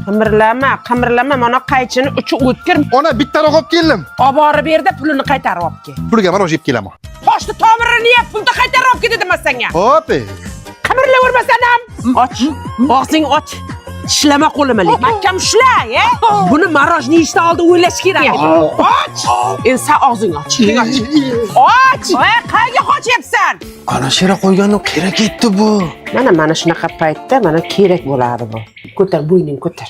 Qimirlama, mana qaychini uchi o'tkir. Ona bittaroq olib keldim. Olib borib berdi, pulini qaytarib olib kel. Pulga mana yeb kelaman. Qo'shni tomirini yeb, pulni qaytarib olib kel dedim senga. Hop. Qimirlavermasan ham. Och. Og'zing och. Tishlama qo'limni. Mahkam ushla, Buni marojni yeyishdan oldin o'ylash kerak. Och. Endi sen og'zing och. Och. Qayerga qochyapsan? Ana shera qo'yganni kerak etdi bu. Mana shunaqa paytda mana kerak bo'ladi bu. Ko'tar, bo'yning ko'tar.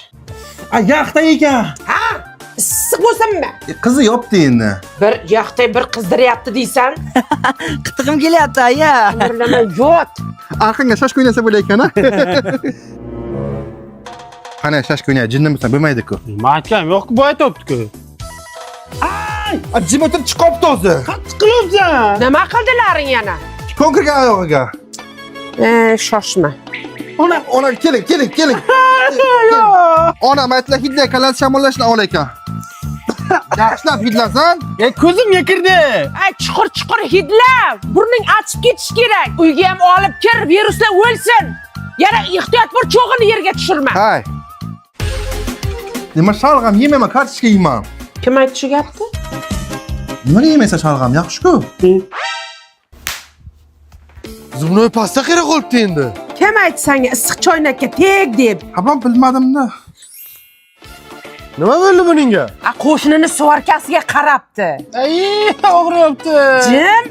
Yaxta ekan. Ha? Issiq bo'lsinmi? Qizi yopdi endi. Bir yoqda bir qizdiryapti deysan. Qitig'im kelyapti, aya. Qimirlama, yot. Arqanga shashka o'ynasa bo'laykan-a? Qani shashka o'ynay, jinnimisan bo'lmaydi-ku. Mahkam yo'q-ku, bu aytibdi-ku. Jim o'tirib chiqibdi o'zi. Qattiq qilyapsan. Nima qildilaring yana? Ko'nkirgan oyog'iga. Shoshma. Ona keling. Ona aytla hidla kalan shamollashni ol ekan. Yaxshilab hidlasan. Ko'zimga kirdi. Chuqur hidla. Burning achib ketish kerak. Uyga ham olib kir, viruslar o'lsin. Yana ehtiyot bo'l, cho'g'ini yerga tushirma. Hay. Nima shalg'am yemayman, kartoshka yeyman. Kim aytdi shu gapni? Nima yemaysan shalg'am, yaxshi-ku. Zumnoy pasta kerak qolibdi endi. Kim aytdi senga issiq choynakka teg deb? Habam bilmadim-da. Nima bo'ldi buningga? Qo'shnini suvarkasiga qarabdi. Og'riyapti. Jim?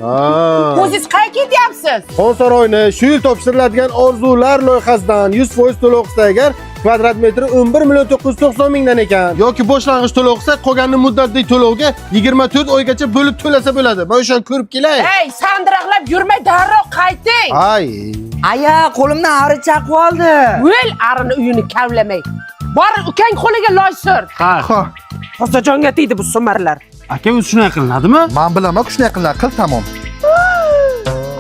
O'zingiz qayerga ketyapsiz? Xonsaroyni shu yil topshirilayotgan orzular loyihasidan 100% to'lov qilsa agar kvadrat metri 11 mingdan ekan. Yoki boshlang'ich to'lov qilsa, qolgan muddatli to'lovga 24 oygacha bo'lib to'lasa bo'ladi. Men o'shani ko'rib kelay. Ey, sandiraqlab yurmay darrov qayting. Ay. Aya, qo'limdan ari chaqib oldi. O'l, arini uyini kavlamay. Bor, ukang qo'liga loy sur. Ha. Xo'jajonga tegdi bu so'marlar. Aka, o'zi shunday qilinadimi? Men bilaman, shunday qilinadi, qil tamom.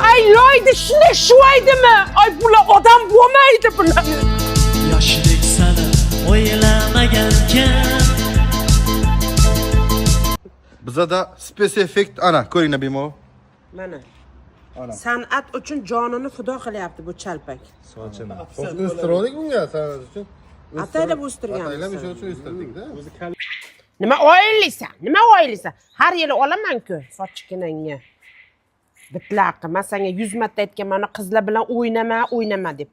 Ay, loyni shunday shuvaydimi? Ay, bular odam bo'lmaydi bular. Yoshdek sani o'ylamagankan. Bizada special effect ana, ko'ringlar bemor. Mana. San'at uchun jonini fido qilyapti bu chalpak. O'stironik bunga san'at uchun. Ataylab o'stirganmiz. Ataylab o'sha uchun o'stirding-da. Nima o'ylaysan? Har yili olaman-ku sochkinangga. Bitlaqi, men senga 100 marta aytganman, qizlar bilan o'ynama deb.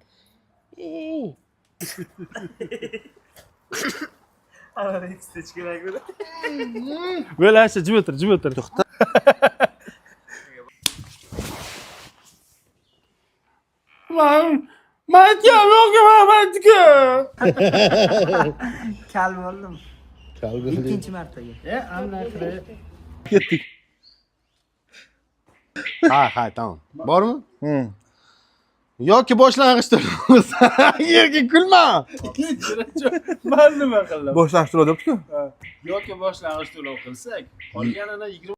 Böyle aşağı cim otur. To'xta. Mahkam yo'q, Kal bo'ldim. Ikkinchi martaga. Ketdik. Ha, tamam. Bormi? Yoki boshlang'ich to'lov. Yerga kulma. Men nima qildim? Boshlang'ich to'lov debdi-ku. Yoki boshlang'ich to'lov qilsak, qolganini 20